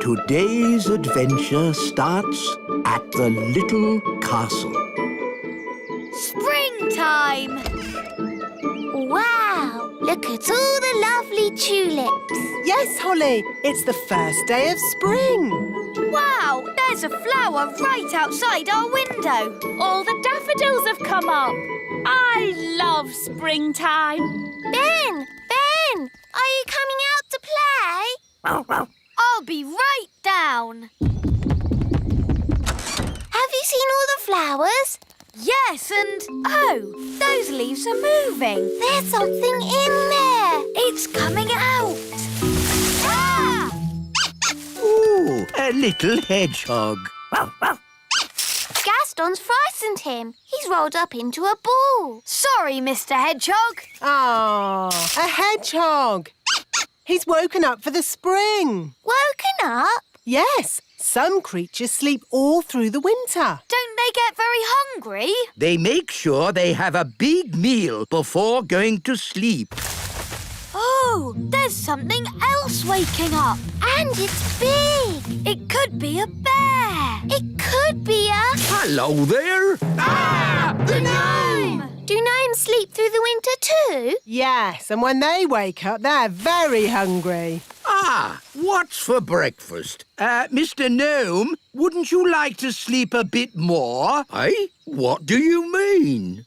Today's adventure starts at the little castle. Springtime! Wow! Look at all the lovely tulips. Yes, Holly, it's the first day of spring. Wow! There's a flower right outside our window. All the daffodils have come up. I love springtime. Ben! Are you coming out to play? I'll be right down. Have you seen all the flowers? Yes, and oh, those leaves are moving. There's something in there. It's coming out. Ah! Ooh, a little hedgehog. Gaston's frightened him. He's rolled up into a ball. Sorry, Mr. Hedgehog. Ah, a hedgehog. He's woken up for the spring. Woken up? Yes, some creatures sleep all through the winter. Don't they get very hungry? They make sure they have a big meal before going to sleep. Oh, there's something else waking up. And it's big. It could be a bear. It could be a... Hello there. Ah, the gnome! Do gnomes sleep through the winter too? Yes, and when they wake up, they're very hungry. Ah, what's for breakfast? Mr. Gnome, wouldn't you like to sleep a bit more? Eh? What do you mean?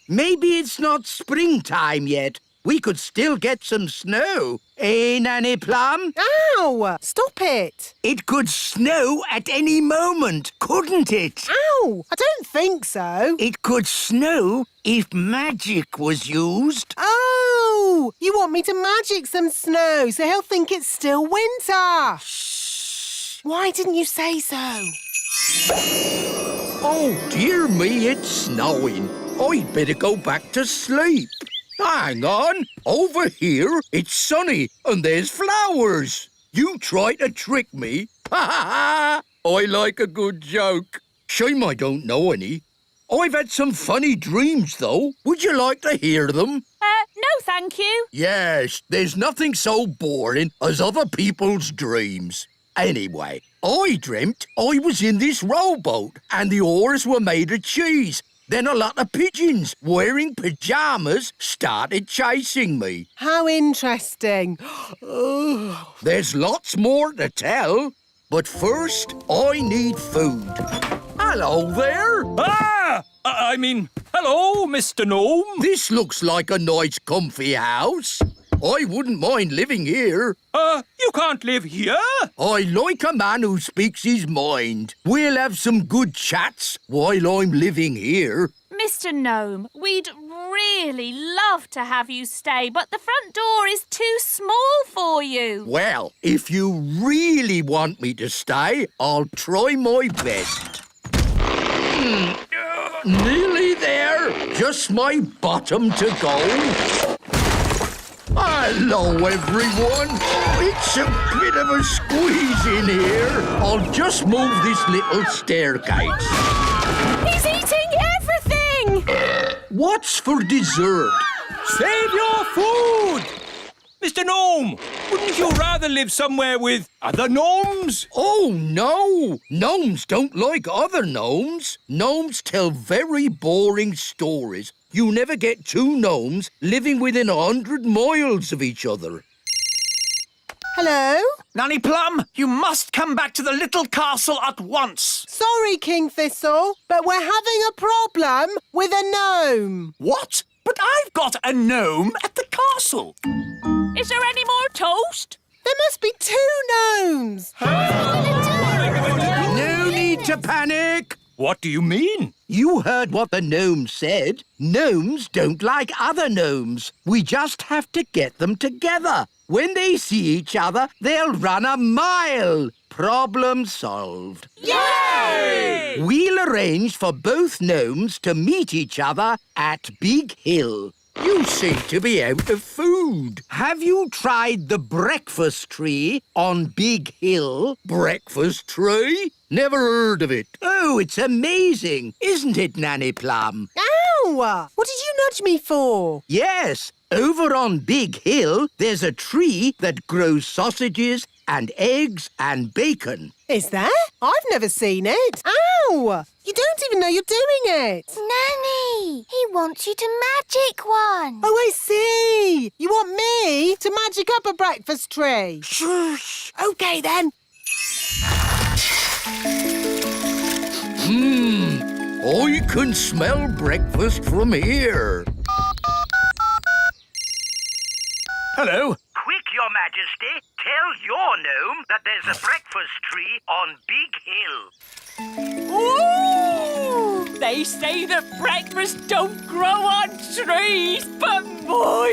Maybe it's not springtime yet. We could still get some snow. Eh, Nanny Plum? Ow! Stop it. It could snow at any moment, couldn't it? Ow! I don't think so. It could snow if magic was used. Oh! You want me to magic some snow so he'll think it's still winter. Shh. Why didn't you say so? Oh, dear me, it's snowing. I'd better go back to sleep. Hang on. Over here, it's sunny and there's flowers. You try to trick me? Ha ha ha! I like a good joke. Shame I don't know any. I've had some funny dreams, though. Would you like to hear them? No, thank you. Yes, there's nothing so boring as other people's dreams. Anyway, I dreamt I was in this rowboat and the oars were made of cheese. Then a lot of pigeons wearing pyjamas started chasing me. How interesting. Oh. There's lots more to tell, but first I need food. Hello there. Hello, Mr. Gnome. This looks like a nice comfy house. I wouldn't mind living here. You can't live here. I like a man who speaks his mind. We'll have some good chats while I'm living here. Mr. Gnome, we'd really love to have you stay, but the front door is too small for you. Well, if you really want me to stay, I'll try my best. Nearly there. Just my bottom to go. Hello, everyone. It's a bit of a squeeze in here. I'll just move this little staircase. He's eating everything! What's for dessert? Save your food. Mr. Gnome, wouldn't you rather live somewhere with other gnomes? Oh, no. Gnomes don't like other gnomes. Gnomes tell very boring stories. You never get two gnomes living within 100 miles of each other. Hello? Nanny Plum, you must come back to the little castle at once. Sorry, King Thistle, but we're having a problem with a gnome. What? But I've got a gnome at the castle. Is there any more toast? There must be two gnomes. No need to panic. What do you mean? You heard what the gnome said. Gnomes don't like other gnomes. We just have to get them together. When they see each other, they'll run a mile. Problem solved. Yay! We'll arrange for both gnomes to meet each other at Big Hill. You seem to be out of food. Have you tried the breakfast tree on Big Hill? Breakfast tree? Never heard of it. Oh, it's amazing, isn't it, Nanny Plum? Ow! What did you nudge me for? Yes, Over on Big Hill, there's a tree that grows sausages and eggs and bacon. Is there? I've never seen it. Ow! You don't even know you're doing it. Nanny, he wants you to magic one. Oh, I see. You want me to magic up a breakfast tree? Shush. OK, then. I can smell breakfast from here. Hello. Quick, Your Majesty. Tell your gnome that there's a breakfast tree on Big Hill. Ooh! They say that breakfast don't grow on trees, but my.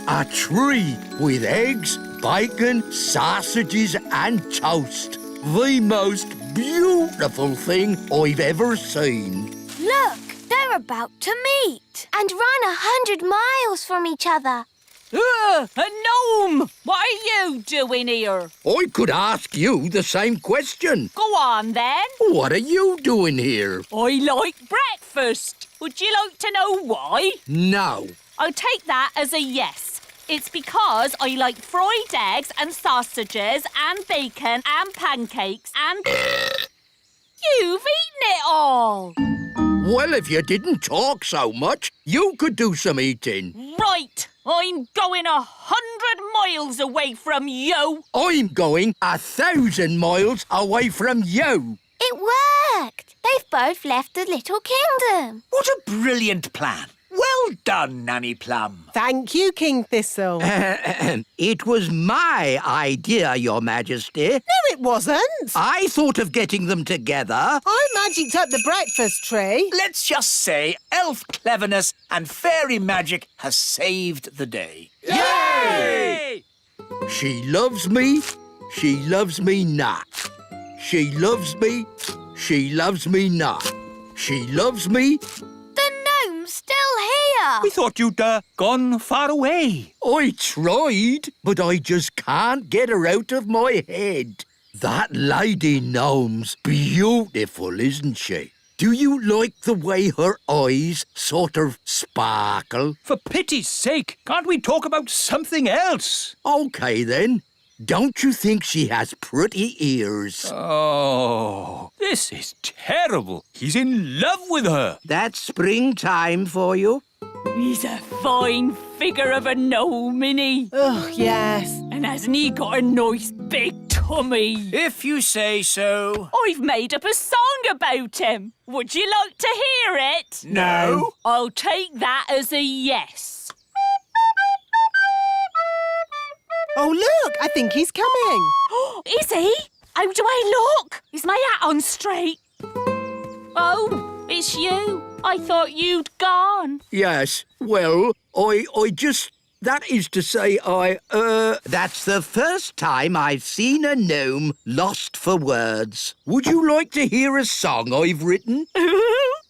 A tree with eggs, bacon, sausages and toast. The most beautiful thing I've ever seen. Look, they're about to meet. And run 100 miles from each other. A gnome! What are you doing here? I could ask you the same question. Go on, then. What are you doing here? I like breakfast. Would you like to know why? No. I'll take that as a yes. It's because I like fried eggs and sausages and bacon and pancakes and... You've eaten it all! Well, if you didn't talk so much, you could do some eating. Right! I'm going 100 miles away from you! I'm going 1,000 miles away from you. It worked. They've both left the little kingdom. What a brilliant plan. Well done, Nanny Plum. Thank you, King Thistle. It was my idea, Your Majesty. No, it wasn't. I thought of getting them together. I magicked up the breakfast tree. Let's just say elf cleverness and fairy magic has saved the day. Yay! She loves me. She loves me not. She loves me. She loves me not. She loves me. The gnome's still here. We thought you'd gone far away. I tried, but I just can't get her out of my head. That lady gnome's beautiful, isn't she? Do you like the way her eyes sort of sparkle? For pity's sake, can't we talk about something else? OK, then. Don't you think she has pretty ears? Oh, this is terrible. He's in love with her. That's springtime for you. He's a fine figure of a gnome, isn't he? Oh, yes. And hasn't he got a nice big tummy? If you say so. I've made up a song about him. Would you like to hear it? No. I'll take that as a yes. Oh, look, I think he's coming. Is he? How do I look? Is my hat on straight? Oh, it's you. I thought you'd gone. Yes, well, I just... That is to say, That's the first time I've seen a gnome lost for words. Would you like to hear a song I've written?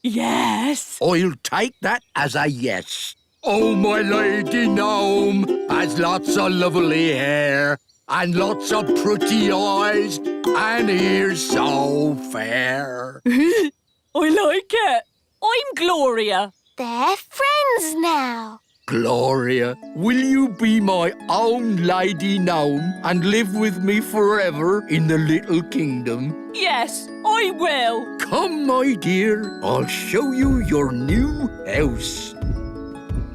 Yes. I'll take that as a yes. Oh, my lady gnome has lots of lovely hair and lots of pretty eyes and ears so fair. I like it. I'm Gloria. They're friends now. Gloria, will you be my own lady gnome and live with me forever in the little kingdom? Yes, I will. Come, my dear, I'll show you your new house.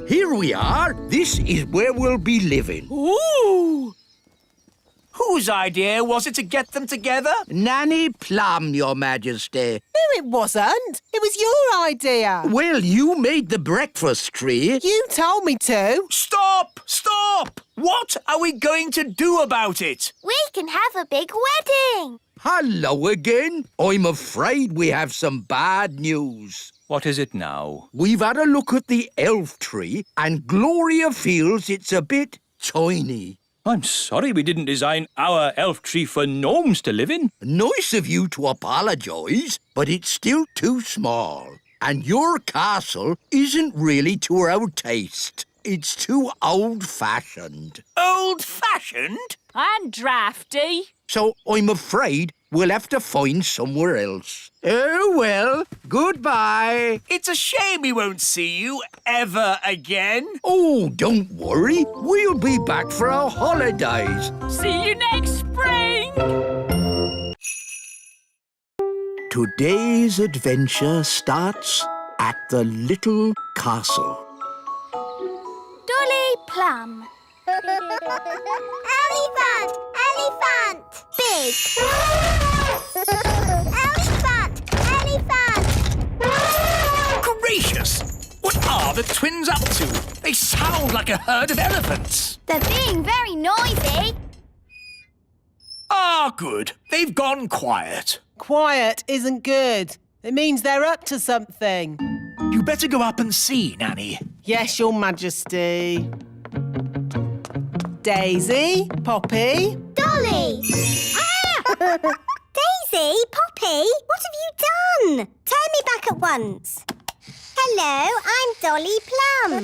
Here we are. This is where we'll be living. Ooh. Whose idea was it to get them together? Nanny Plum, Your Majesty. No, it wasn't. It was your idea. Well, you made the breakfast tree. You told me to. Stop! Stop! What are we going to do about it? We can have a big wedding. Hello again. I'm afraid we have some bad news. What is it now? We've had a look at the elf tree and Gloria feels it's a bit tiny. I'm sorry we didn't design our elf tree for gnomes to live in. Nice of you to apologise, but it's still too small. And your castle isn't really to our taste. It's too old-fashioned. Old-fashioned? And drafty. So I'm afraid We'll have to find somewhere else. Oh, well, goodbye. It's a shame we won't see you ever again. Oh, don't worry. We'll be back for our holidays. See you next spring! Today's adventure starts at the little castle. Dolly Plum. Elephant! Elephant! Big! Elephant! Elephant! Gracious! What are the twins up to? They sound like a herd of elephants. They're being very noisy. Ah, good. They've gone quiet. Quiet isn't good. It means they're up to something. You better go up and see, Nanny. Yes, Your Majesty. Daisy, Poppy. Dolly! Daisy, Poppy, what have you done? Turn me back at once. Hello, I'm Dolly Plum.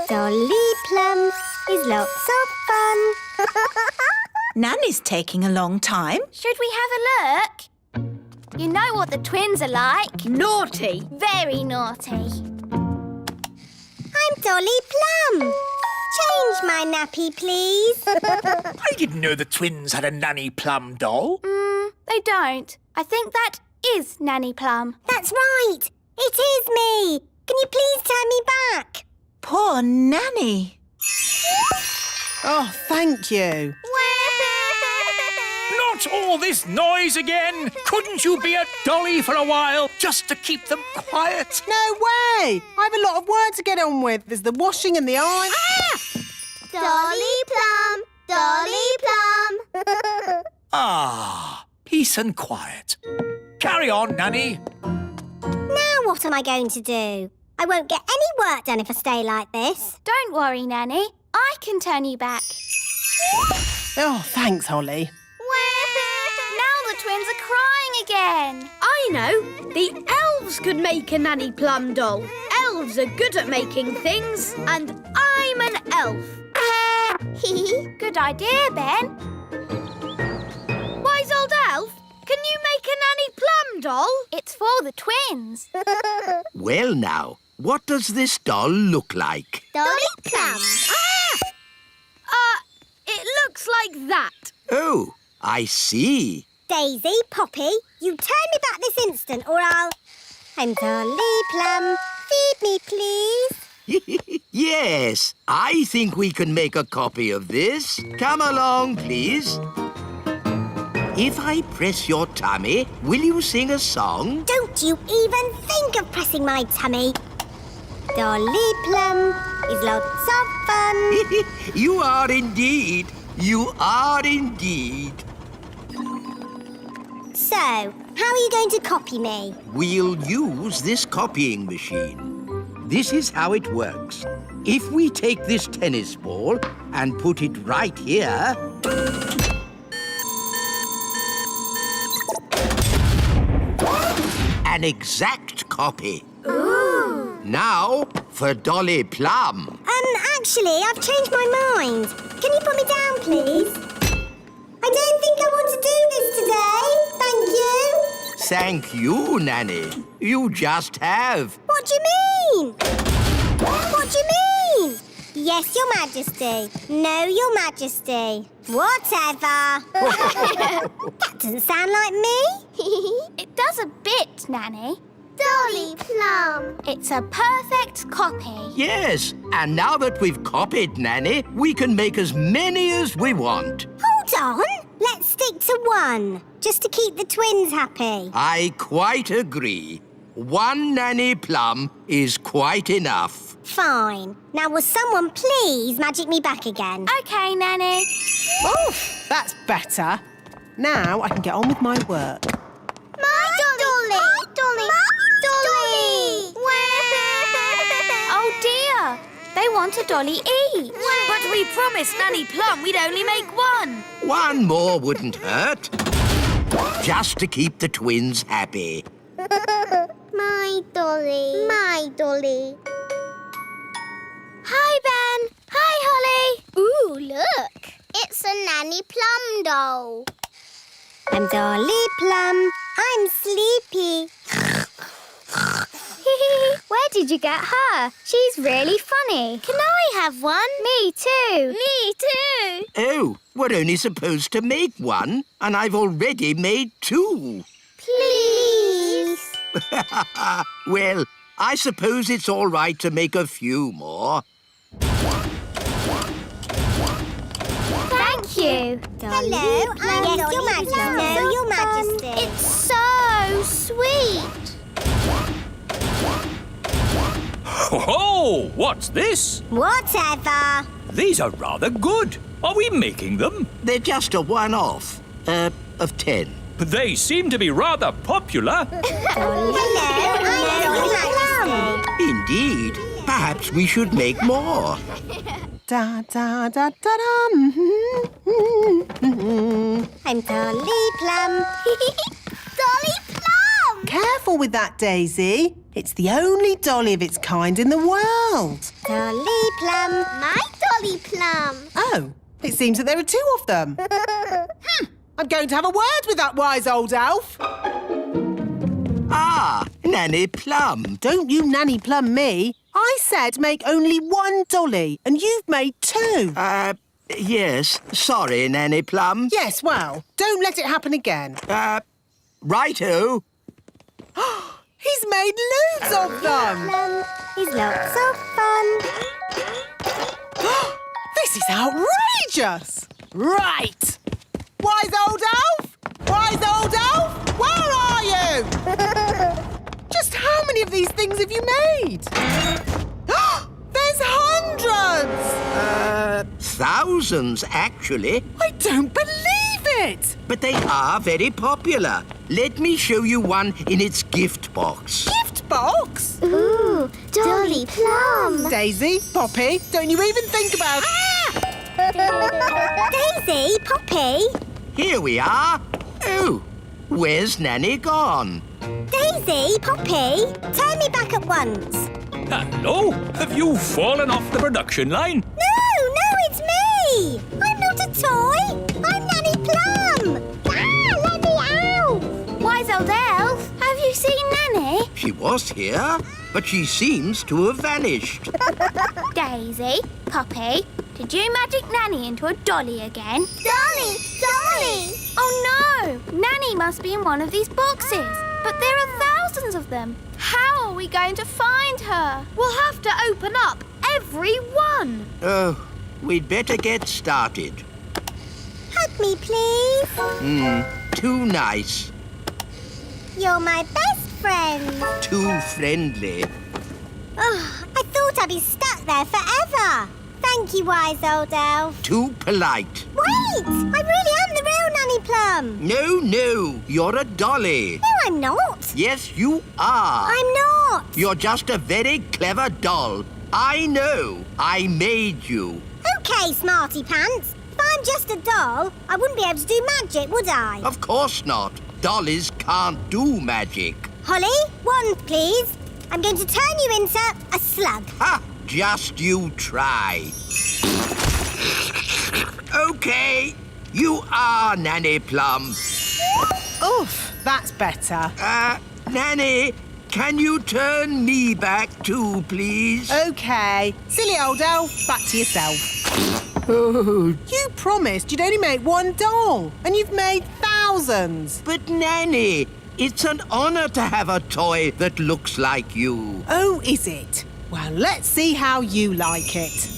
Dolly Plum is lots of fun. Nanny's taking a long time. Should we have a look? You know what the twins are like. Naughty. Very naughty. I'm Dolly Plum. Change my nappy, please. I didn't know the twins had a Nanny Plum doll. They don't. I think that is Nanny Plum. That's right. It is me. Can you please turn me back? Poor Nanny. Oh, thank you. Not all this noise again! Couldn't you be a dolly for a while, just to keep them quiet? No way! I have a lot of work to get on with. There's the washing and the iron. Dolly Plum, Dolly Plum. Ah, peace and quiet. Carry on, Nanny. Now what am I going to do? I won't get any work done if I stay like this. Don't worry, Nanny. I can turn you back. Oh, thanks, Holly. Now the twins are crying again. I know. The elves could make a Nanny Plum doll. Elves are good at making things. And I'm an elf. Good idea, Ben. Wise old elf, can you make a Nanny Plum doll? It's for the twins. Well, now, what does this doll look like? Dolly Plum. It looks like that. Oh, I see. Daisy, Poppy, you turn me back this instant or I'm Dolly Plum. Feed me, please. Yes, I think we can make a copy of this. Come along, please. If I press your tummy, will you sing a song? Don't you even think of pressing my tummy. Dolly Plum is lots of fun. You are indeed. You are indeed. So, how are you going to copy me? We'll use this copying machine. This is how it works. If we take this tennis ball and put it right here... An exact copy. Ooh. Now for Dolly Plum. Actually, I've changed my mind. Can you put me down, please? I don't think I want to do this today. Thank you. Thank you, Nanny. You just have. What do you mean? What do you mean? Yes, Your Majesty. No, Your Majesty. Whatever. That doesn't sound like me. It does a bit, Nanny. Dolly Plum. It's a perfect copy. Yes, and now that we've copied Nanny, we can make as many as we want. Hold on. Let's stick to one, just to keep the twins happy. I quite agree. One Nanny Plum is quite enough. Fine. Now will someone please magic me back again? OK, Nanny. Oh, that's better. Now I can get on with my work. My Dolly! My Dolly! My Dolly! Oh, dear. They want a dolly each. But we promised Nanny Plum we'd only make one. One more wouldn't hurt. Just to keep the twins happy. My Dolly. My Dolly. Hi, Ben. Hi, Holly. Ooh, look. It's a Nanny Plum doll. I'm Dolly Plum. I'm sleepy. Where did you get her? She's really funny. Can I have one? Me too. Me too. Oh, we're only supposed to make one, and I've already made 2. Please. Well, I suppose it's all right to make a few more. Thank you. Hello, I'm yes, Your Majesty. No, Your Majesty. It's so sweet. Oh, what's this? Whatever. These are rather good. Are we making them? They're just a one-off. Of 10. They seem to be rather popular. Hello, I'm Your Majesty. Indeed. Perhaps we should make more. Da da da da da. I'm Dolly Plum. Dolly Plum! Careful with that, Daisy. It's the only dolly of its kind in the world. Dolly Plum. My Dolly Plum. Oh, it seems that there are 2 of them. I'm going to have a word with that wise old elf. Ah, Nanny Plum. Don't you Nanny Plum me. I said make only 1 dolly, and you've made 2. Yes. Sorry, Nanny Plum. Yes, well, don't let it happen again. Righto. He's made loads of them. He's lots of fun. This is outrageous. Right. Wise old elf? Wise old elf? Where are you? Just how many of these things have you made? There's hundreds! Thousands, actually. I don't believe it! But they are very popular. Let me show you one in its gift box. Gift box? Ooh, Dolly Plum. Daisy, Poppy, don't you even think about... Daisy, Poppy. Here we are. Oh, where's Nanny gone? Daisy, Poppy. Turn me back at once. Hello? Have you fallen off the production line? No, it's me. I'm not a toy. I'm Nanny Plum. Let me out. Wise old elf, have you seen Nanny? She was here, but she seems to have vanished. Daisy, Poppy, did you magic Nanny into a dolly again? Dolly. Oh no! Nanny must be in one of these boxes. But there are thousands of them. How are we going to find her? We'll have to open up every one. Oh, we'd better get started. Hug me, please. Too nice. You're my best friend. Too friendly. Oh, I thought I'd be stuck there forever. Thank you, wise old elf. Too polite. Wait! I really am the real Nanny Plum. No, you're a dolly. No, I'm not. Yes, you are. I'm not. You're just a very clever doll. I know. I made you. OK, smarty pants. If I'm just a doll, I wouldn't be able to do magic, would I? Of course not. Dollies can't do magic. Holly, wand, please. I'm going to turn you into a slug. Ha! Just you try. OK, you are Nanny Plum. Oof, that's better. Nanny, can you turn me back too, please? OK. Silly old elf, back to yourself. Oh, You promised you'd only make 1 doll, and you've made thousands. but Nanny, it's an honour to have a toy that looks like you. Oh, is it? Well, let's see how you like it.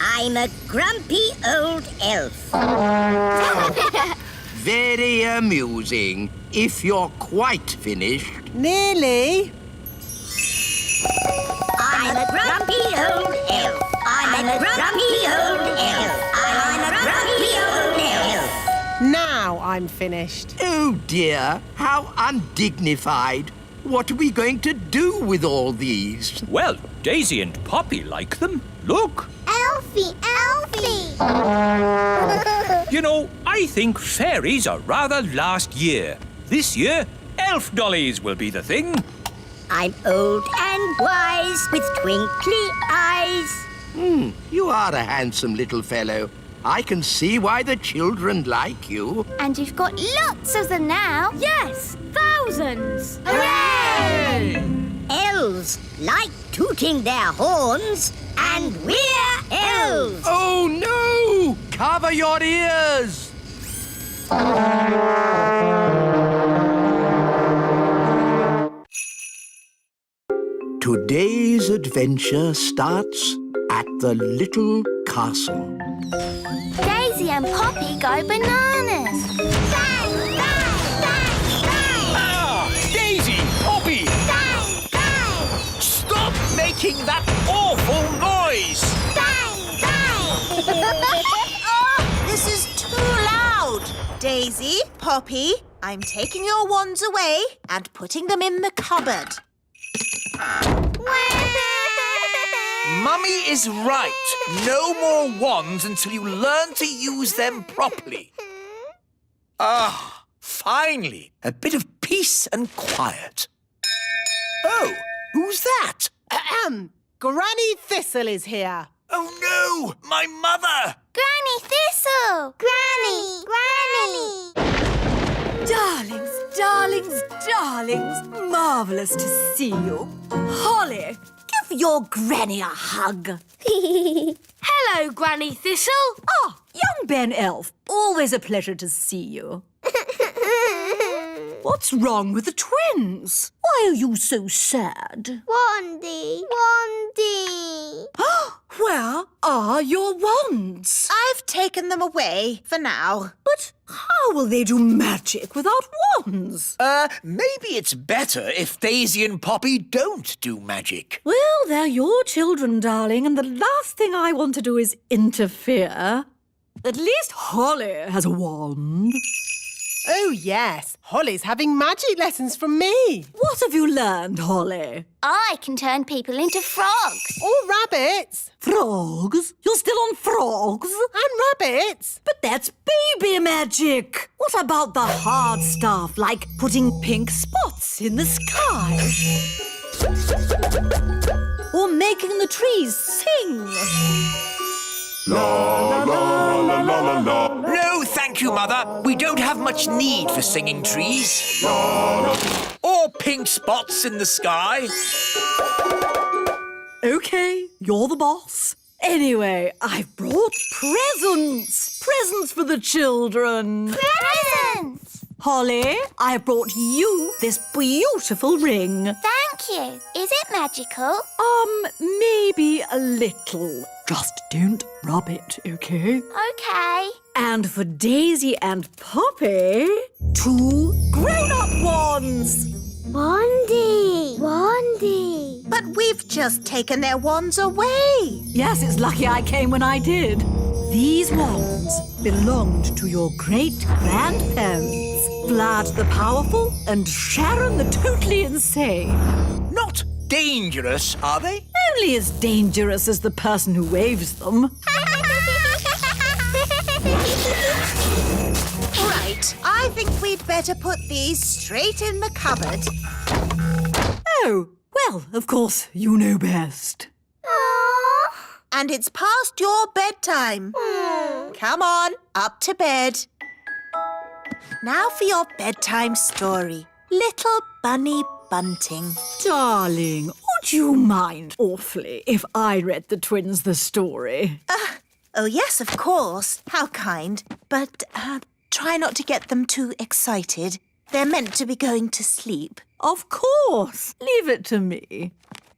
I'm a grumpy old elf. Very amusing, if you're quite finished. Nearly. I'm a grumpy old elf. I'm a grumpy old elf. I'm a grumpy old elf. Now I'm finished. Oh dear, how undignified. What are we going to do with all these? Well, Daisy and Poppy like them. Look. Elfie. You know, I think fairies are rather last year. This year, elf dollies will be the thing. I'm old and wise with twinkly eyes. You are a handsome little fellow. I can see why the children like you. And you've got lots of them now. Yes, thousands! Hooray! Elves like tooting their horns, and we're elves. Oh, no! Cover your ears! Today's adventure starts at the little castle. Daisy and Poppy go bananas. Bang, bang, bang, bang. Ah! Daisy! Poppy! Bang, bang, Stop making that awful noise! bang, bang. This is too loud. Daisy, Poppy, I'm taking your wands away and putting them in the cupboard. Mummy is right. No more wands until you learn to use them properly. Ah, finally, a bit of peace and quiet. Oh, who's that? Ahem. Granny Thistle is here. Oh no, my mother! Granny Thistle! Granny! Darlings, darlings, darlings, marvellous to see you. Holly, give your granny a hug. Hello, Granny Thistle. Ah, young Ben Elf, always a pleasure to see you. What's wrong with the twins? Why are you so sad? Wandy, Wandy. Where are your wands? I've taken them away for now. But how will they do magic without wands? Maybe it's better if Daisy and Poppy don't do magic. Well, they're your children, darling, and the last thing I want to do is interfere. At least Holly has a wand. Oh, yes. Holly's having magic lessons from me. What have you learned, Holly? I can turn people into frogs. Or rabbits. Frogs? You're still on frogs? And rabbits. But that's baby magic. What about the hard stuff, like putting pink spots in the sky? Or making the trees sing? No, thank you, Mother. We don't have much need for singing trees. Or pink spots in the sky. OK, you're the boss. Anyway, I've brought presents. Presents for the children. Presents! Holly, I've brought you this beautiful ring. Thank you. Is it magical? Maybe a little. Just don't rub it, OK? Okay. And for Daisy and Poppy, 2 grown-up wands. Wandy, Wandy. But we've just taken their wands away. Yes, it's lucky I came when I did. These wands belonged to your great-grandparents, Vlad the Powerful and Sharon the Totally Insane. Not dangerous, are they? Only as dangerous as the person who waves them. Right, I think we'd better put these straight in the cupboard. Oh, well, of course, you know best. And it's past your bedtime. Come on, up to bed. Now for your bedtime story. Little Bunny Bunting. Darling, would you mind awfully if I read the twins the story? Oh, yes, of course. How kind. But try not to get them too excited. They're meant to be going to sleep. Of course. Leave it to me.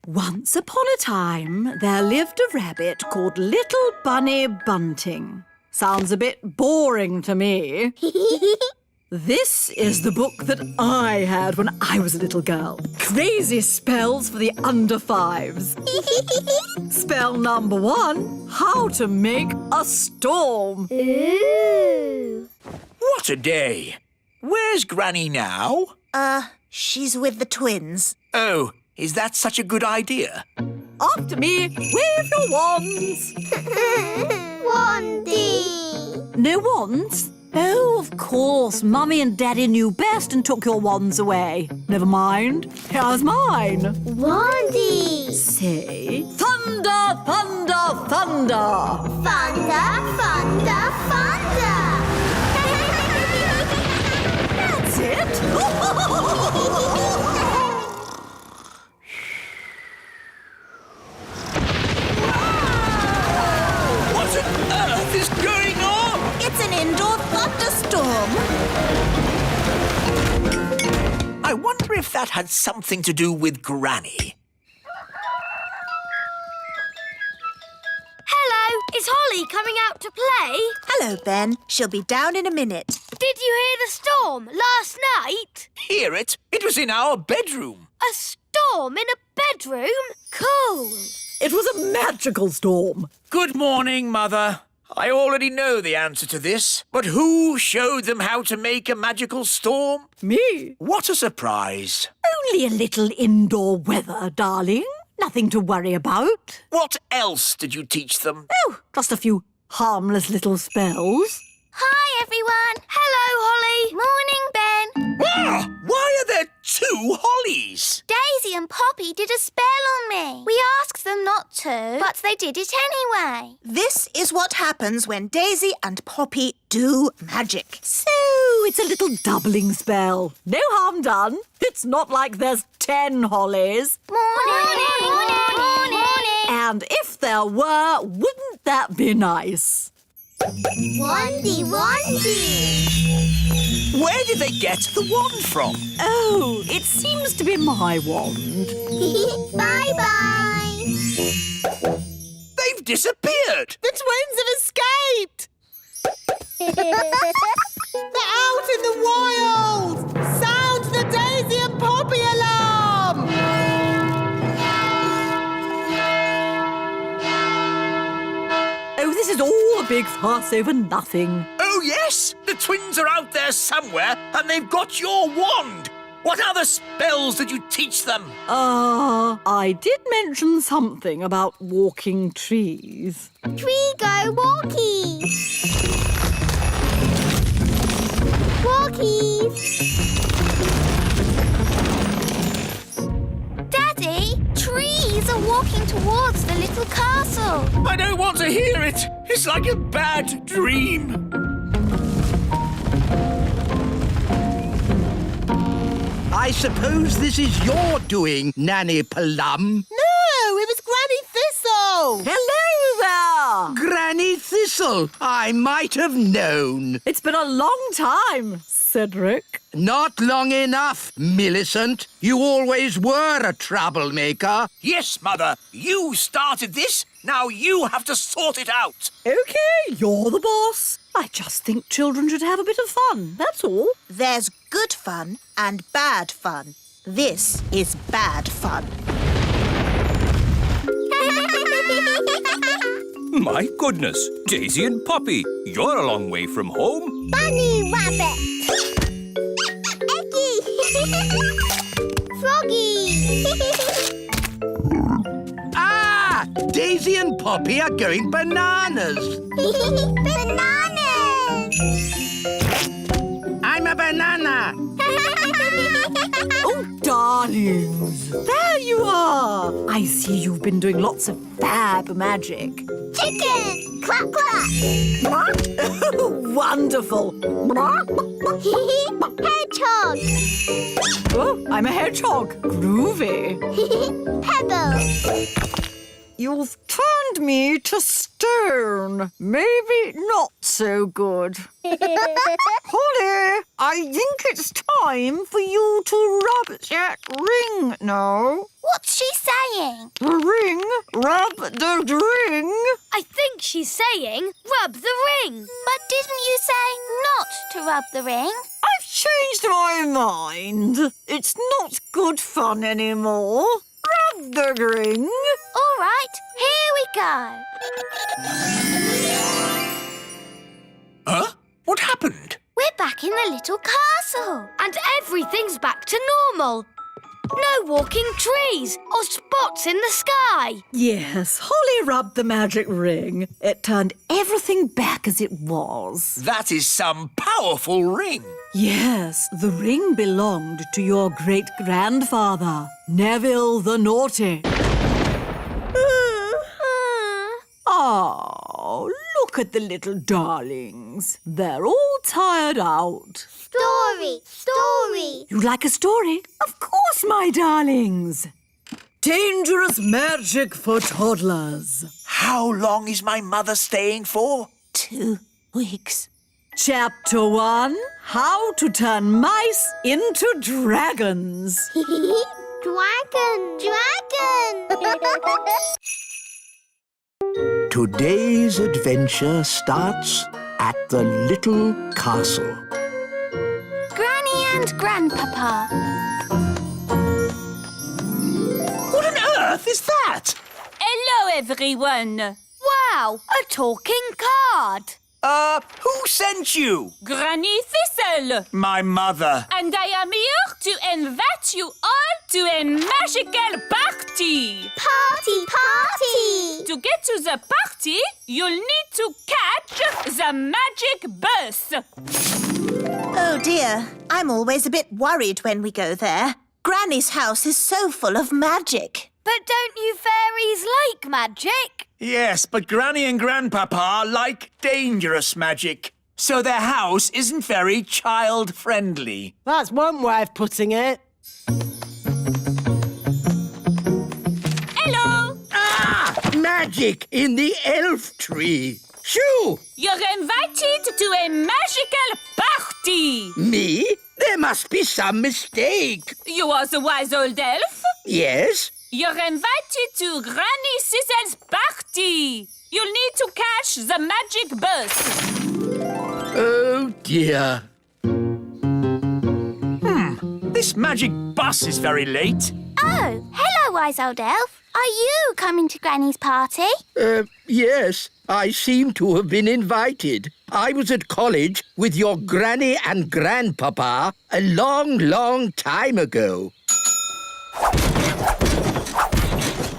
Once upon a time, there lived a rabbit called Little Bunny Bunting. Sounds a bit boring to me. This is the book that I had when I was a little girl. Crazy spells for the under 5s. Spell number 1, how to make a storm. Ooh. What a day. Where's Granny now? She's with the twins. Oh, is that such a good idea? After me, wave your wands. Wandy. No wands? Oh, of course. Mummy and Daddy knew best and took your wands away. Never mind. Here's mine. Wandy! Say, thunder, thunder, thunder. Thunder, thunder, thunder! That's it. What on earth is going on? It's an indoor thunderstorm. I wonder if that had something to do with Granny. Hello, is Holly coming out to play? Hello, Ben. She'll be down in a minute. Did you hear the storm last night? Hear it? It was in our bedroom. A storm in a bedroom? Cool. It was a magical storm. Good morning, Mother. I already know the answer to this, but who showed them how to make a magical storm? Me? What a surprise. Only a little indoor weather, darling. Nothing to worry about. What else did you teach them? Oh, just a few harmless little spells. Hi, everyone. Hello, Holly. Morning, Ben. Ah, why are there two Hollies? Daisy and Poppy did a spell on me. We asked them not to, but they did it anyway. This is what happens when Daisy and Poppy do magic. So, it's a little doubling spell. No harm done. It's not like there's 10 hollies. Morning. And if there were, wouldn't that be nice? Wandy, wandy! Where did they get the wand from? Oh, it seems to be my wand. Bye-bye! They've disappeared. The twins have escaped! They're out in the wild! Sound the Daisy and Poppy alarm! Oh, this is all a big fuss over nothing. Oh, yes. The twins are out there somewhere and they've got your wand. What other spells did you teach them? I did mention something about walking trees. Tree go walkies! Walkies! Daddy, trees are walking towards the little castle. I don't want to hear it. It's like a bad dream. I suppose this is your doing, Nanny Plum. No, it was Granny Thistle! Hello there! Granny Thistle, I might have known. It's been a long time, Cedric. Not long enough, Millicent. You always were a troublemaker. Yes, Mother. You started this. Now you have to sort it out. OK, you're the boss. I just think children should have a bit of fun, that's all. There's good fun and bad fun. This is bad fun. My goodness, Daisy and Poppy, you're a long way from home. Bunny rabbit! Eggy! Froggy! Ah! Daisy and Poppy are going bananas. Bananas! I'm a banana. Oh, darlings, there you are. I see you've been doing lots of fab magic. Chicken! Quack, quack! Oh, wonderful. Hedgehog! Oh, I'm a hedgehog. Groovy. Pebble! You've turned me to stone. Maybe not so good. Holly, I think it's time for you to rub that ring now. What's she saying? The ring? Rub the ring? I think she's saying rub the ring. But didn't you say not to rub the ring? I've changed my mind. It's not good fun anymore. Rub the ring. All right, here we go. Huh? What happened? We're back in the little castle. And everything's back to normal. No walking trees or spots in the sky. Yes, Holly rubbed the magic ring. It turned everything back as it was. That is some powerful ring. Yes, the ring belonged to your great-grandfather, Neville the Naughty. Oh, look at the little darlings. They're all tired out. Story. You like a story? Of course, my darlings. Dangerous magic for toddlers. How long is my mother staying for? 2 weeks. Chapter 1, How to Turn Mice into Dragons. Dragon. Today's adventure starts at the little castle. Granny and Grandpapa. What on earth is that? Hello, everyone. Wow, a talking card. Who sent you? Granny Thistle. My mother. And I am here to invite you all to a magical party. Party. To get to the party, you'll need to catch the magic bus. Oh dear, I'm always a bit worried when we go there. Granny's house is so full of magic. But don't you fairies like magic? Yes, but Granny and Grandpapa like dangerous magic. So their house isn't very child-friendly. That's one way of putting it. Hello. Magic in the elf tree. Shoo! You're invited to a magical party. Me? There must be some mistake. You are the wise old elf. Yes? You're invited to Granny Thistle's party. You'll need to catch the magic bus. Oh, dear. This magic bus is very late. Oh, hello, wise old elf. Are you coming to Granny's party? Yes, I seem to have been invited. I was at college with your Granny and Grandpapa a long, long time ago.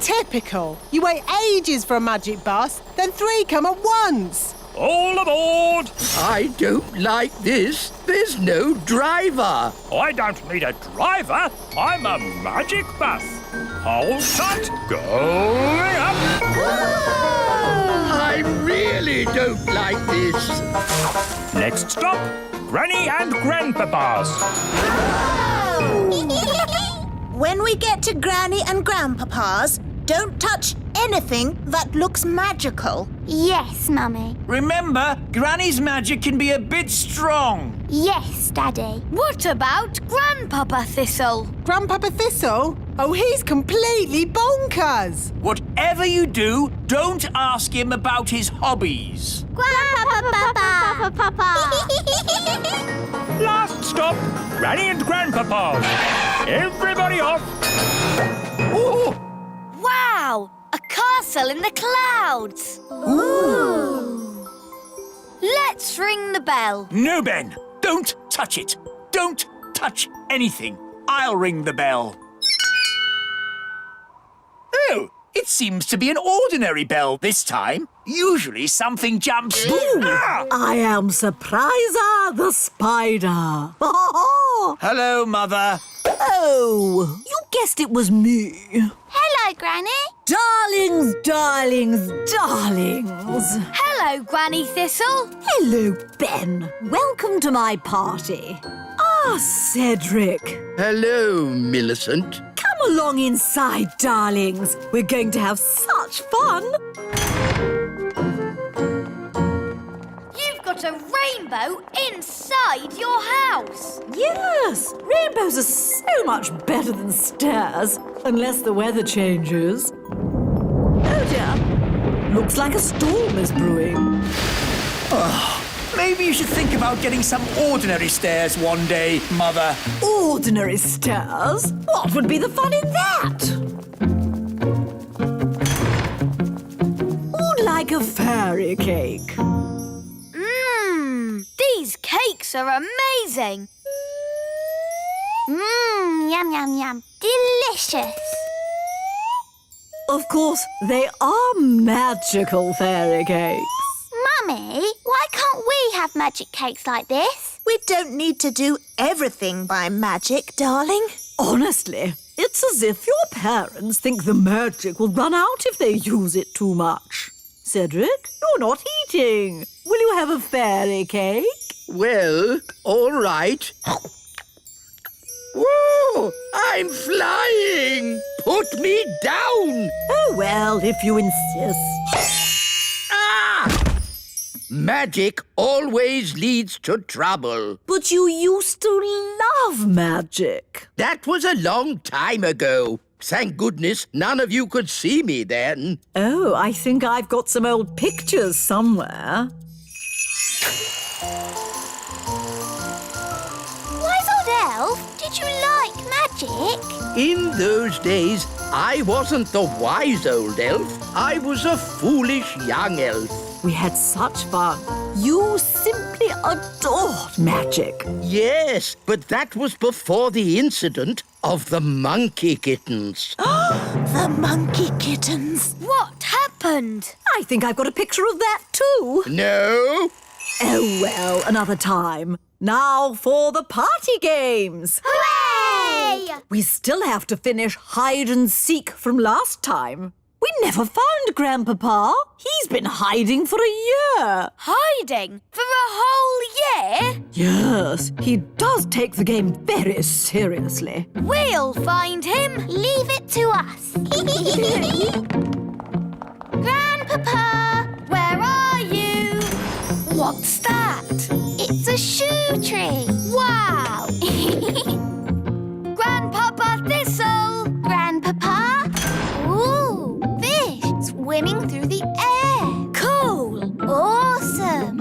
Typical. You wait ages for a magic bus, then 3 come at once. All aboard! I don't like this. There's no driver. I don't need a driver. I'm a magic bus. Hold tight. Going up. I really don't like this. Next stop, Granny and Grandpapa's. When we get to Granny and Grandpapa's, don't touch anything that looks magical. Yes, Mummy. Remember, Granny's magic can be a bit strong. Yes, Daddy. What about Grandpapa Thistle? Grandpapa Thistle? Oh, he's completely bonkers. Whatever you do, don't ask him about his hobbies. Grandpapa. Last stop, Granny and Grandpapa's. Everybody off. Oh, Wow! A castle in the clouds! Ooh! Let's ring the bell. No, Ben, don't touch it. Don't touch anything. I'll ring the bell. Oh, it seems to be an ordinary bell this time. Usually something jumps... Ah! I am Surpriser the Spider. Hello, Mother. Oh, you guessed it was me. Hello, Granny. Darlings, darlings, darlings. Hello, Granny Thistle. Hello, Ben. Welcome to my party. Cedric. hello, Millicent. Come along inside, darlings. We're going to have such fun. You've got a rainbow inside your house. Yes, rainbows are so much better than stairs, unless the weather changes. Oh dear, looks like a storm is brewing. Maybe you should think about getting some ordinary stairs one day, Mother. Ordinary stairs? What would be the fun in that? Or like a fairy cake. Mmm, these cakes are amazing. Yum, yum, yum. Delicious. Of course, they are magical fairy cakes. Mummy, why can't we have magic cakes like this? We don't need to do everything by magic, darling. Honestly, it's as if your parents think the magic will run out if they use it too much. Cedric, you're not eating. Will you have a fairy cake? Well, all right. Whoa! I'm flying! Put me down! Oh, well, if you insist. Ah! Magic always leads to trouble. But you used to love magic. That was a long time ago. Thank goodness none of you could see me then. Oh, I think I've got some old pictures somewhere. Wise old elf, did you like magic? In those days, I wasn't the wise old elf. I was a foolish young elf. We had such fun. You simply adored magic. Yes, but that was before the incident of the monkey kittens. The monkey kittens. What happened? I think I've got a picture of that too. No? Oh, well, another time. Now for the party games. Hooray! We still have to finish hide and seek from last time. We never found Grandpapa. He's been hiding for a year. Hiding? For a whole year? Yes, he does take the game very seriously. We'll find him. Leave it to us. Grandpapa, where are you? What's that? It's a shoe tree. Wow. Grandpapa Thistle. Grandpapa. Ooh, fish swimming through the air. Cool. Awesome.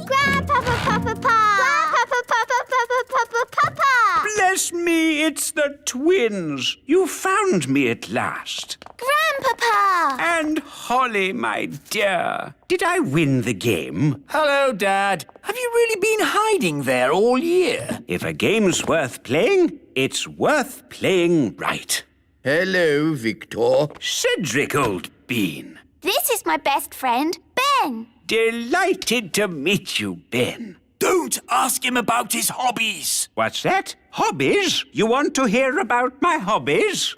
Grandpapa Papa Pa. Grandpapa Papa Papa. Bless me, it's the twins. You found me at last. Grandpapa. And Holly, my dear, did I win the game? Hello, Dad. Have you really been hiding there all year? If a game's worth playing, it's worth playing right. Hello, Victor. Cedric, old bean. This is my best friend, Ben. Delighted to meet you, Ben. Don't ask him about his hobbies. What's that? Hobbies? You want to hear about my hobbies?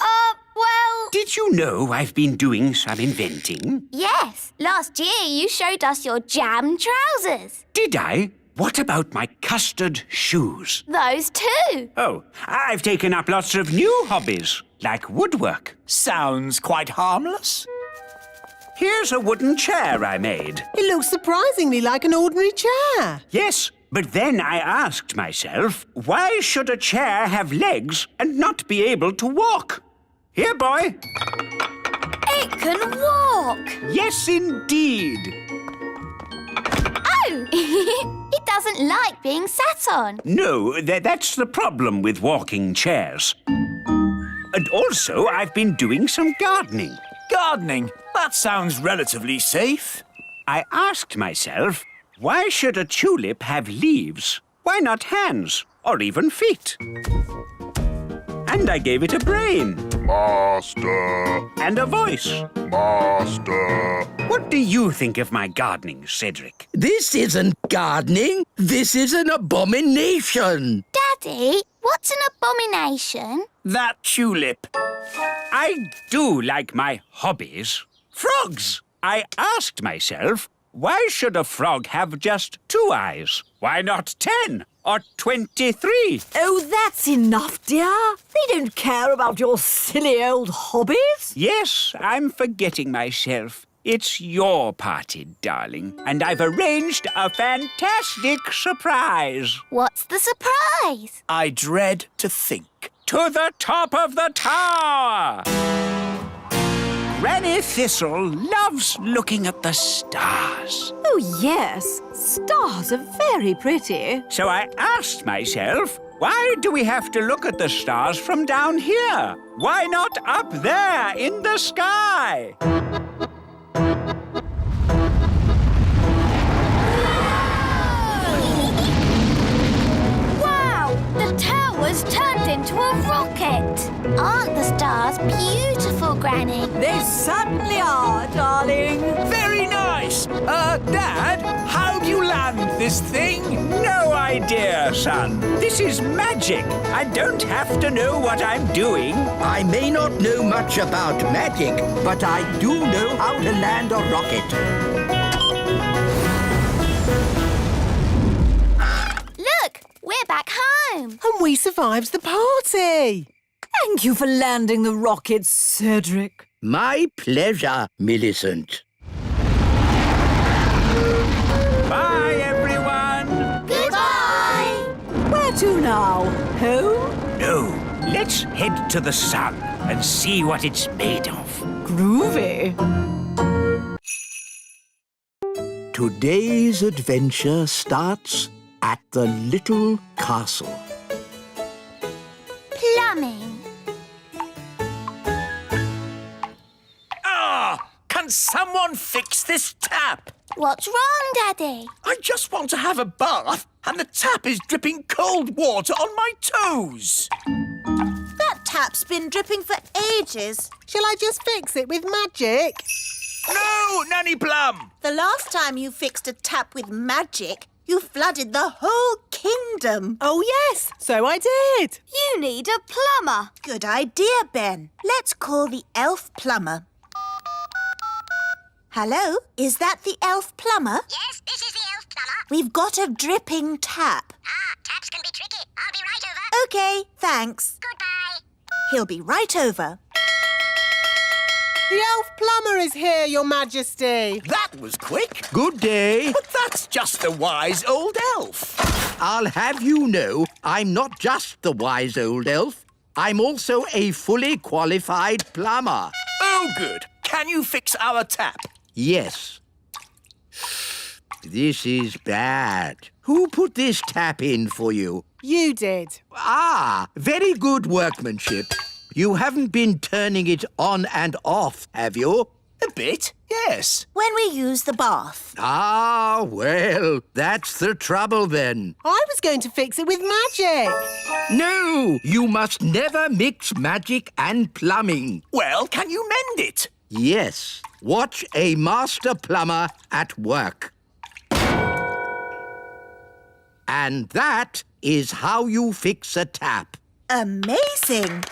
Well... Did you know I've been doing some inventing? Yes. Last year you showed us your jam trousers. Did I? What about my custard shoes? Those too. Oh, I've taken up lots of new hobbies, like woodwork. Sounds quite harmless. Here's a wooden chair I made. It looks surprisingly like an ordinary chair. Yes, but then I asked myself, why should a chair have legs and not be able to walk? Here, boy. It can walk. Yes, indeed. Oh! It doesn't like being sat on. No, that's the problem with walking chairs. And also, I've been doing some gardening. Gardening? That sounds relatively safe. I asked myself, why should a tulip have leaves? Why not hands or even feet? And I gave it a brain. Master. And a voice. Master. What do you think of my gardening, Cedric? This isn't gardening. This is an abomination. Daddy, what's an abomination? That tulip. I do like my hobbies. Frogs! I asked myself, why should a frog have just 2 eyes? Why not 10 or 23? Oh, that's enough, dear. They don't care about your silly old hobbies. Yes, I'm forgetting myself. It's your party, darling, and I've arranged a fantastic surprise. What's the surprise? I dread to think. To the top of the tower! Granny Thistle loves looking at the stars. Oh, yes. Stars are very pretty. So I asked myself, why do we have to look at the stars from down here? Why not up there in the sky? Wow! Granny. They certainly are, darling. Very nice. Dad, how do you land this thing? No idea, son. This is magic. I don't have to know what I'm doing. I may not know much about magic, but I do know how to land a rocket. Look, we're back home. And we survived the party. Thank you for landing the rocket, Cedric. My pleasure, Millicent. Bye, everyone. Goodbye. Where to now? Home? No, let's head to the sun and see what it's made of. Groovy. Today's adventure starts at the little castle. Plumbing. Can someone fix this tap? What's wrong, Daddy? I just want to have a bath and the tap is dripping cold water on my toes. That tap's been dripping for ages. Shall I just fix it with magic? No, Nanny Plum! The last time you fixed a tap with magic, you flooded the whole kingdom. Oh, yes, so I did. You need a plumber. Good idea, Ben. Let's call the Elf Plumber. Hello, is that the Elf Plumber? Yes, this is the Elf Plumber. We've got a dripping tap. Taps can be tricky. I'll be right over. OK, thanks. Goodbye. He'll be right over. The Elf Plumber is here, Your Majesty. That was quick. Good day. But that's just a wise old elf. I'll have you know I'm not just the wise old elf. I'm also a fully qualified plumber. Oh, good. Can you fix our tap? Yes. This is bad. Who put this tap in for you? You did. Ah, very good workmanship. You haven't been turning it on and off, have you? A bit, yes. When we use the bath. Ah, well, that's the trouble then. I was going to fix it with magic. No, you must never mix magic and plumbing. Well, can you mend it? Yes, watch a master plumber at work. And that is how you fix a tap. Amazing.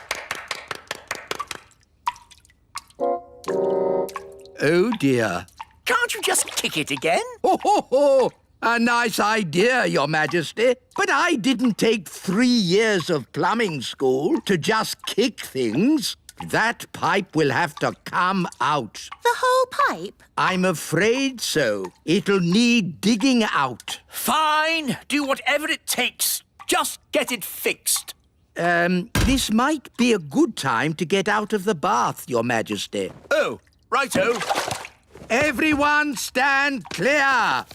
Oh, dear. Can't you just kick it again? Ho, ho, ho! A nice idea, Your Majesty. But I didn't take 3 years of plumbing school to just kick things. That pipe will have to come out. The whole pipe? I'm afraid so. It'll need digging out. Fine. Do whatever it takes. Just get it fixed. This might be a good time to get out of the bath, Your Majesty. Oh, righto. Everyone stand clear!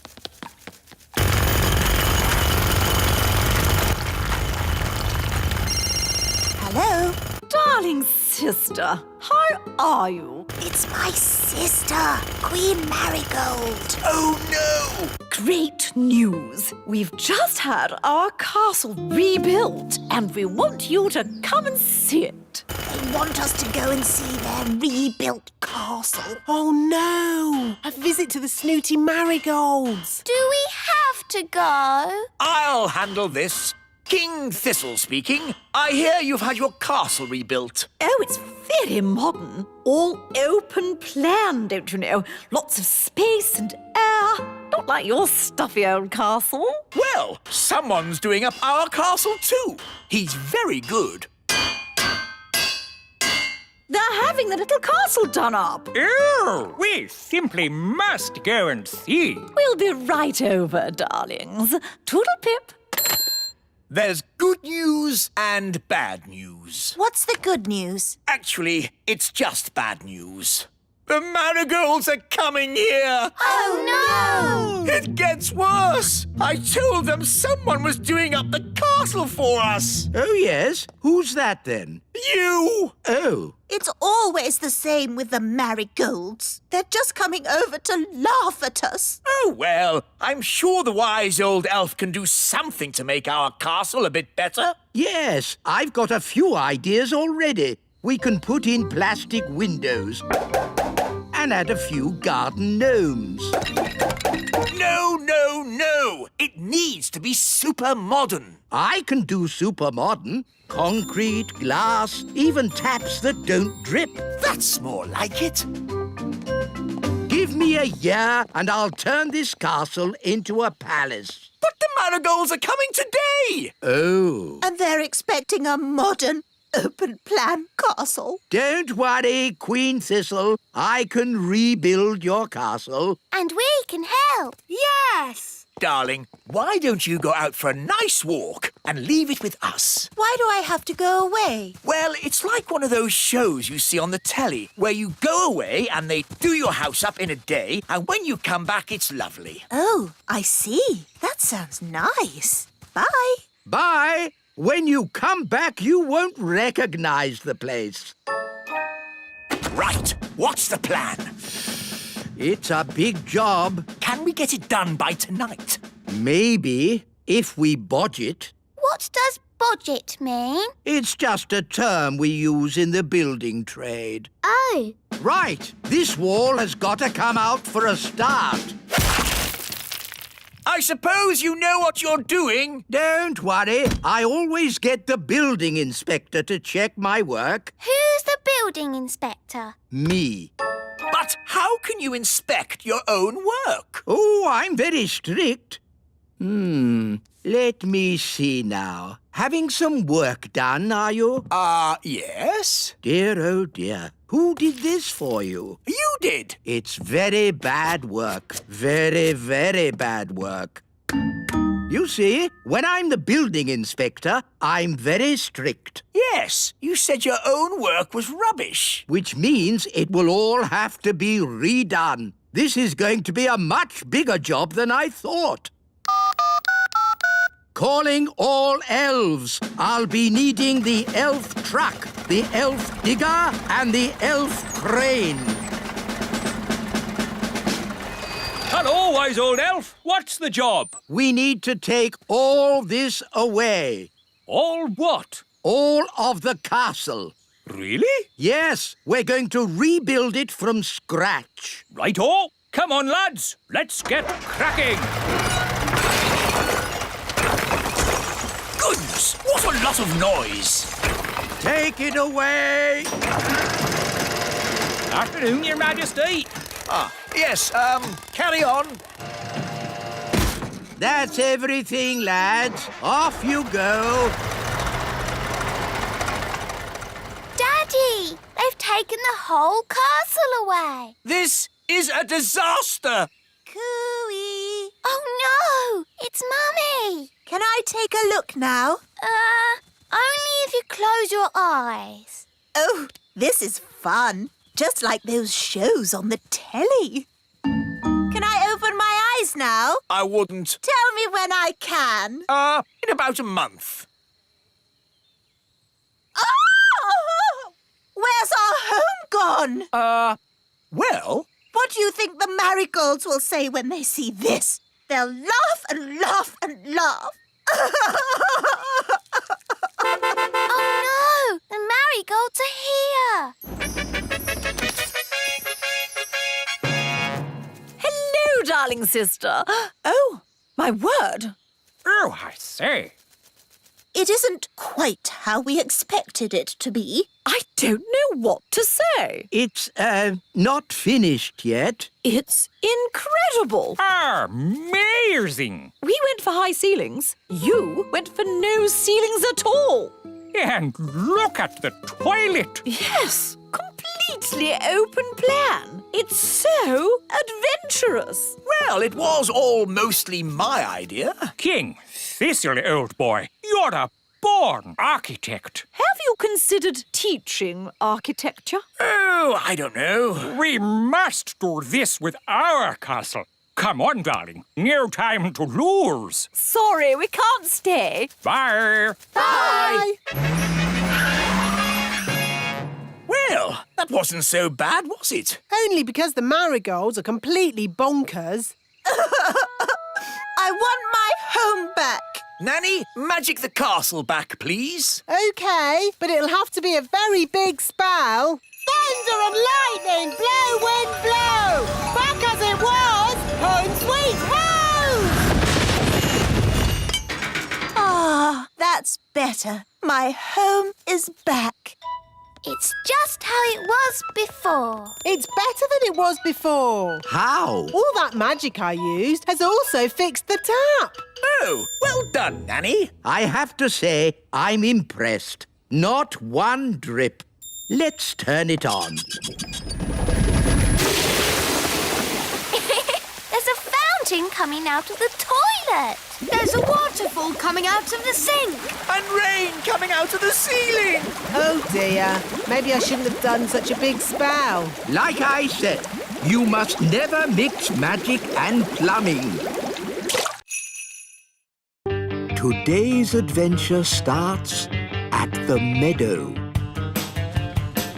Hello? Darling sister, how are you? It's my sister, Queen Marigold. Oh, no! Great news! We've just had our castle rebuilt and we want you to come and see it. They want us to go and see their rebuilt castle. Oh, no. A visit to the snooty marigolds. Do we have to go? I'll handle this. King Thistle speaking. I hear you've had your castle rebuilt. Oh, it's very modern. All open plan, don't you know? Lots of space and air. Not like your stuffy old castle. Well, someone's doing up our castle too. He's very good. They're having the little castle done up. Oh, we simply must go and see. We'll be right over, darlings. Toodle-pip. There's good news and bad news. What's the good news? Actually, it's just bad news. The marigolds are coming here! Oh, no! It gets worse! I told them someone was doing up the castle for us! Oh, yes? Who's that, then? You! Oh. It's always the same with the marigolds. They're just coming over to laugh at us. Oh, well, I'm sure the wise old elf can do something to make our castle a bit better. Yes, I've got a few ideas already. we can put in plastic windows and add a few garden gnomes. No, no, no! It needs to be super modern. I can do super modern. Concrete, glass, even taps that don't drip. That's more like it. Give me a year and I'll turn this castle into a palace. But the marigolds are coming today! Oh. And they're expecting a modern, open-plan castle. Don't worry, Queen Thistle. I can rebuild your castle. And we can help. Yes! Darling, why don't you go out for a nice walk and leave it with us? Why do I have to go away? Well, it's like one of those shows you see on the telly where you go away and they do your house up in a day, and when you come back, it's lovely. Oh, I see. That sounds nice. Bye. Bye. When you come back, you won't recognize the place. Right, what's the plan? It's a big job. Can we get it done by tonight? Maybe, if we budget. What does budget mean? It's just a term we use in the building trade. Oh. Right, this wall has got to come out for a start. I suppose you know what you're doing? Don't worry, I always get the building inspector to check my work. Who's the building inspector? Me. But how can you inspect your own work? Oh, I'm very strict. Let me see now. Having some work done, are you? Yes. Dear, oh dear. Who did this for you? You did. It's very bad work. Very, very bad work. You see, when I'm the building inspector, I'm very strict. Yes, you said your own work was rubbish. Which means it will all have to be redone. This is going to be a much bigger job than I thought. Calling all elves. I'll be needing the elf truck, the elf digger, and the elf crane. Hello, wise old elf. What's the job? We need to take all this away. All what? All of the castle. Really? Yes, we're going to rebuild it from scratch. Righto. Come on, lads. Let's get cracking. Goodness, what a lot of noise. Take it away. Afternoon, Your Majesty. Yes, carry on. That's everything, lads. Off you go. Daddy, they've taken the whole castle away. This is a disaster. Cooey. Oh no, it's Mummy. Can I take a look now? Only if you close your eyes. Oh, this is fun. Just like those shows on the telly. Can I open my eyes now? I wouldn't. Tell me when I can. In about a month. Oh! Where's our home gone? Well... What do you think the marigolds will say when they see this? They'll laugh and laugh and laugh. Oh no, the marigolds are here. Hello, darling sister. Oh, my word. Oh, I say. It isn't quite how we expected it to be. I don't know what to say. It's, not finished yet. It's incredible. Amazing. We went for high ceilings. You went for no ceilings at all. And look at the toilet. Yes, completely open plan. It's so adventurous. Well, it was all mostly my idea. King Thistle, old boy, you're a born architect. Have you considered teaching architecture? Oh, I don't know. We must do this with our castle. Come on, darling. No time to lose. Sorry, we can't stay. Bye. Bye. Well, that wasn't so bad, was it? Only because the marigolds are completely bonkers. I want my home back. Nanny, magic the castle back, please. OK, but it'll have to be a very big spell. Thunder and lightning, blow, wind, blow! Back as it was, home sweet home! Ah, that's better. My home is back. It's just how it was before. It's better than it was before. How? All that magic I used has also fixed the tap. Oh, well done, Nanny. I have to say, I'm impressed. Not one drip. Let's turn it on. There's a fountain coming out of the toilet. There's a waterfall coming out of the sink. And rain coming out of the ceiling. Oh dear, maybe I shouldn't have done such a big spell. Like I said, you must never mix magic and plumbing. Today's adventure starts at the meadow.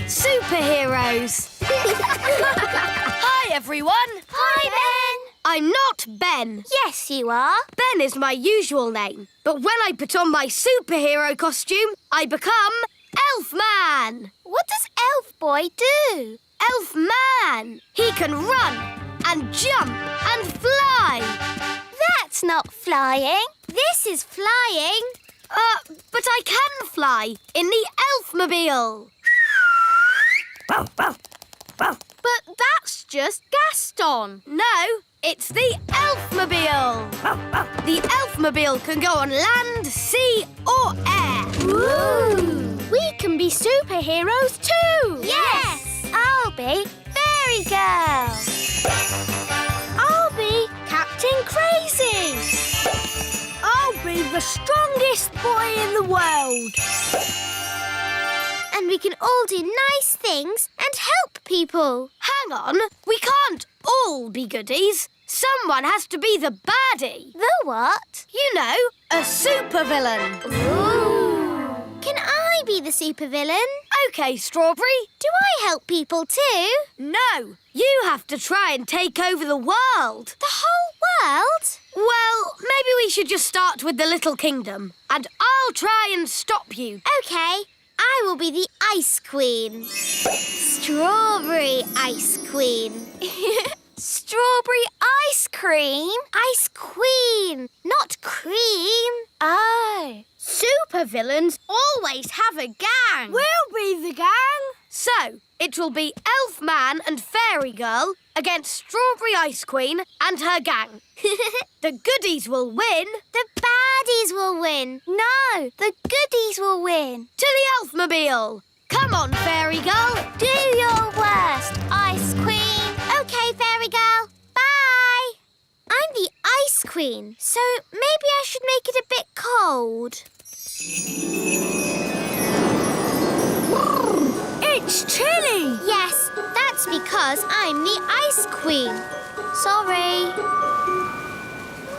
Superheroes. Hi, everyone. Hi, Ben. I'm not Ben. Yes, you are. Ben is my usual name. But when I put on my superhero costume, I become Elf Man. What does Elf Boy do? Elf Man. He can run and jump and fly. That's not flying. This is flying. But I can fly in the Elfmobile. But that's just Gaston. No, it's the Elfmobile. The Elfmobile can go on land, sea or air. Ooh. We can be superheroes too. Yes. I'll be Fairy Girl. I'll be Captain Crazy. I'll be the strongest boy in the world. And we can all do nice things and help people. Hang on, we can't all be goodies. Someone has to be the baddie. The what? You know, a supervillain. Ooh. Can I be the supervillain? OK, Strawberry. Do I help people too? No, you have to try and take over the world. The whole world? Well, maybe we should just start with the Little Kingdom. And I'll try and stop you. OK. I will be the Ice Queen. Strawberry Ice Queen. Strawberry ice cream? Ice Queen, not cream. Oh. Supervillains always have a gang. We'll be the gang. So, it will be Elf Man and Fairy Girl against Strawberry Ice Queen and her gang. The goodies will win. The baddies will win. No, the goodies will win. To the Elfmobile. Come on, Fairy Girl. Do your worst, Ice Queen. OK, Fairy Girl. Bye. I'm the Ice Queen, so maybe I should make it a bit cold. It's chilly. Yes, that's because I'm the Ice Queen. Sorry.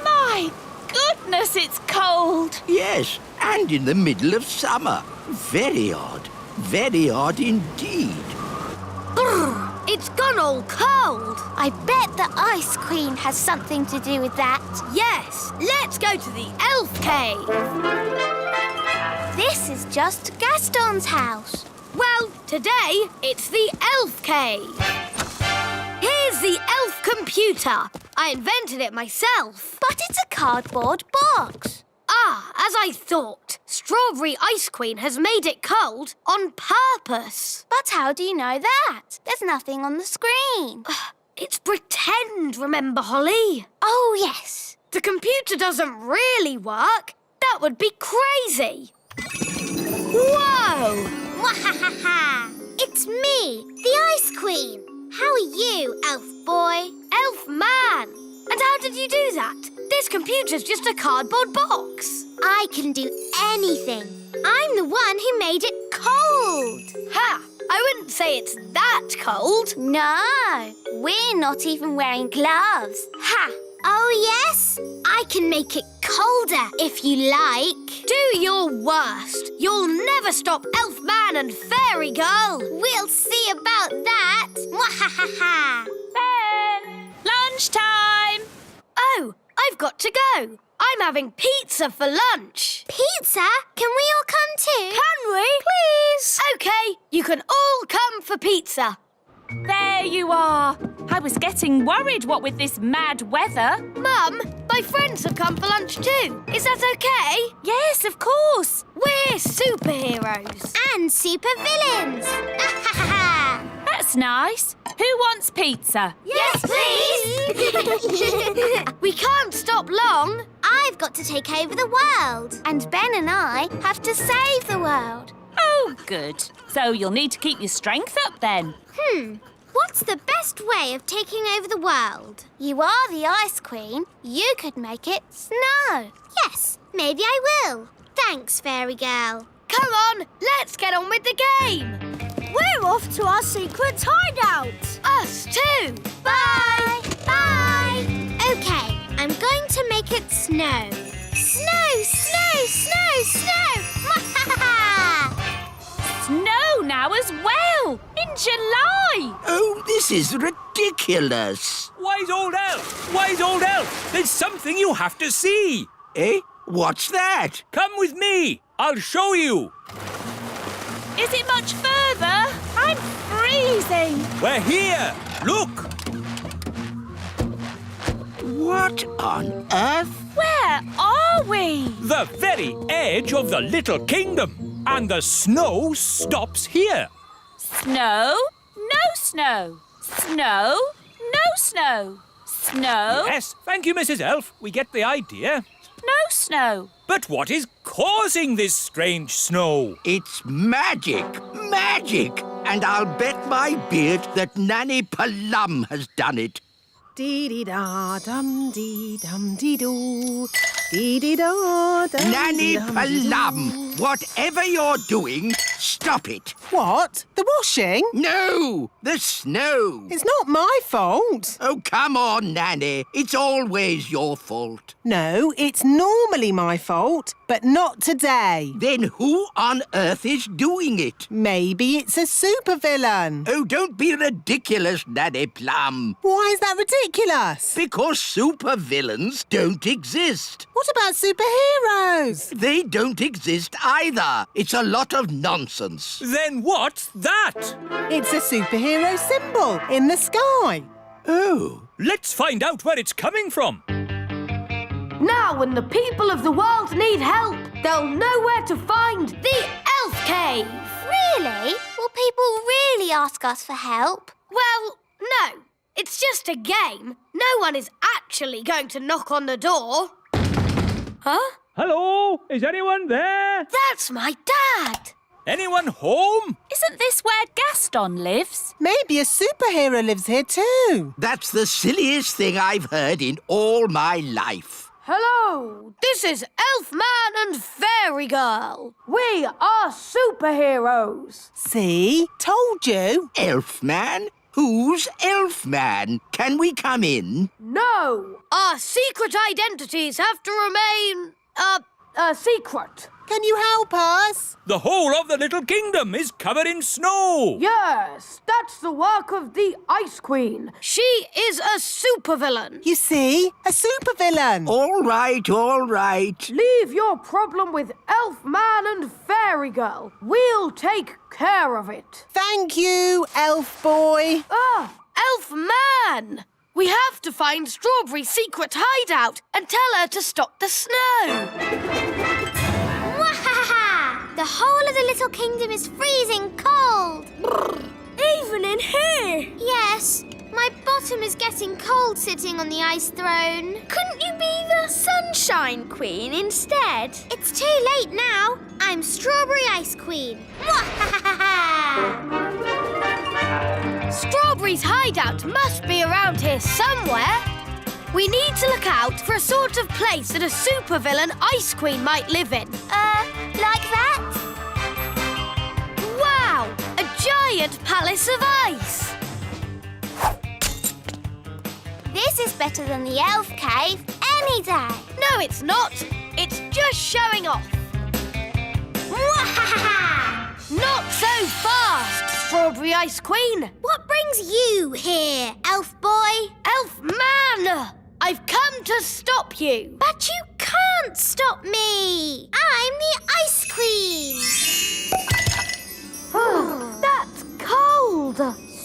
My goodness, it's cold. Yes, and in the middle of summer. Very odd. Very odd indeed. Brr, it's gone all cold. I bet the Ice Queen has something to do with that. Yes, let's go to the Elf Cave. This is just Gaston's house. Well, today it's the Elf Cave. Here's the elf computer. I invented it myself. But it's a cardboard box. Ah, as I thought. Strawberry Ice Queen has made it cold on purpose. But how do you know that? There's nothing on the screen. It's pretend, remember, Holly? Oh, yes. The computer doesn't really work. That would be crazy. Whoa! Wahahaha! It's me, the Ice Queen. How are you, Elf Boy? Elf Man. And how did you do that? This computer's just a cardboard box. I can do anything. I'm the one who made it cold. Ha! I wouldn't say it's that cold. No, we're not even wearing gloves. Ha! Oh, yes? I can make it colder if you like. Do your worst. You'll never stop Elf Man and Fairy Girl. We'll see about that. Mwahahaha. Ben! Lunchtime! Oh, I've got to go. I'm having pizza for lunch. Pizza? Can we all come too? Can we? Please. OK, you can all come for pizza. There you are. I was getting worried, what with this mad weather. Mum, my friends have come for lunch too. Is that OK? Yes, of course. We're superheroes. And supervillains. That's nice. Who wants pizza? Yes, please. We can't stop long. I've got to take over the world. And Ben and I have to save the world. Oh, good. So you'll need to keep your strength up then. What's the best way of taking over the world? You are the Ice Queen. You could make it snow. Yes, maybe I will. Thanks, Fairy Girl. Come on, let's get on with the game. We're off to our secret hideout. Us too. Bye. Bye. OK, I'm going to make it snow. Snow, snow, snow, snow. Snow now as well, in July. Oh, this is ridiculous. Wise old elf! Wise old elf! There's something you have to see. Eh? What's that? Come with me. I'll show you. Is it much further? I'm freezing. We're here. Look. What on earth? Where are we? The very edge of the little kingdom. And the snow stops here. Snow, no snow. Snow, no snow. Snow, Yes, thank you, Mrs. Elf. We get the idea. no snow. But what is causing this strange snow? It's magic. Magic. And I'll bet my beard that Nanny Plum has done it. Dee-dee-da-dum-dee-dum-dee-doo. Dee-dee-da-dum. Nanny Plum, whatever you're doing, stop it. What? The washing? No, the snow. It's not my fault. Oh, come on, Nanny. It's always your fault. No, it's normally my fault, but not today. Then who on earth is doing it? Maybe it's a supervillain. Oh, don't be ridiculous, Nanny Plum. Why is that ridiculous? Because supervillains don't exist. What about superheroes? They don't exist either. It's a lot of nonsense. Then what's that? It's a superhero symbol in the sky. Oh. Let's find out where it's coming from. Now when the people of the world need help, they'll know where to find the Elf Cave. Really? Will people really ask us for help? Well, no. It's just a game. No one is actually going to knock on the door. Huh? Hello? Is anyone there? That's my dad. Anyone home? Isn't this where Gaston lives? Maybe a superhero lives here too. That's the silliest thing I've heard in all my life. Hello, this is Elf Man and Fairy Girl. We are superheroes. See? Told you. Elfman? Who's Elfman? Can we come in? No, our secret identities have to remain, secret. Can you help us? The whole of the little kingdom is covered in snow. Yes, that's the work of the Ice Queen. She is a supervillain. You see? A supervillain. All right, all right. Leave your problem with Elf Man and Fairy Girl. We'll take care of it. Thank you, elf boy. Elf Man! We have to find Strawberry's secret hideout and tell her to stop the snow. Wahaha! The whole of the little kingdom is freezing cold. Even in here? Yes, my bottom is getting cold sitting on the ice throne. Couldn't you be the Sunshine Queen instead? It's too late now. I'm Strawberry Ice Queen. Wahaha! Strawberry's hideout must be around here somewhere. We need to look out for a sort of place that a supervillain Ice Queen might live in. Like that? Wow! A giant palace of ice! This is better than the elf cave any day. No, it's not. It's just showing off. Wahaha! Not so fast, Strawberry Ice Queen. What brings you here, elf boy? Elf Man! I've come to stop you. But you can't stop me. I'm the Ice Queen. That's cold.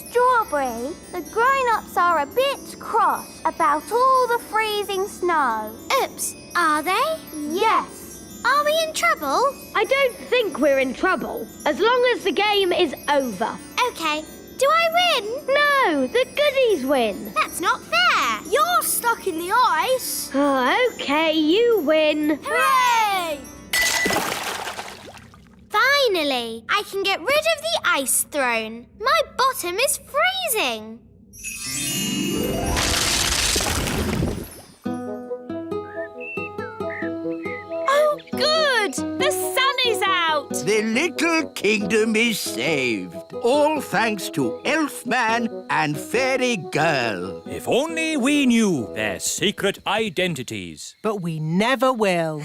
Strawberry, the grown-ups are a bit cross about all the freezing snow. Oops, are they? Yes. Are we in trouble? I don't think we're in trouble, as long as the game is over. Okay. Do I win? No, the goodies win. That's not fair. You're stuck in the ice. Okay, you win. Hooray! Finally, I can get rid of the ice throne. My bottom is freezing. Oh, good! The sun is out! The little kingdom is saved. All thanks to Elfman and Fairy Girl. If only we knew their secret identities. But we never will.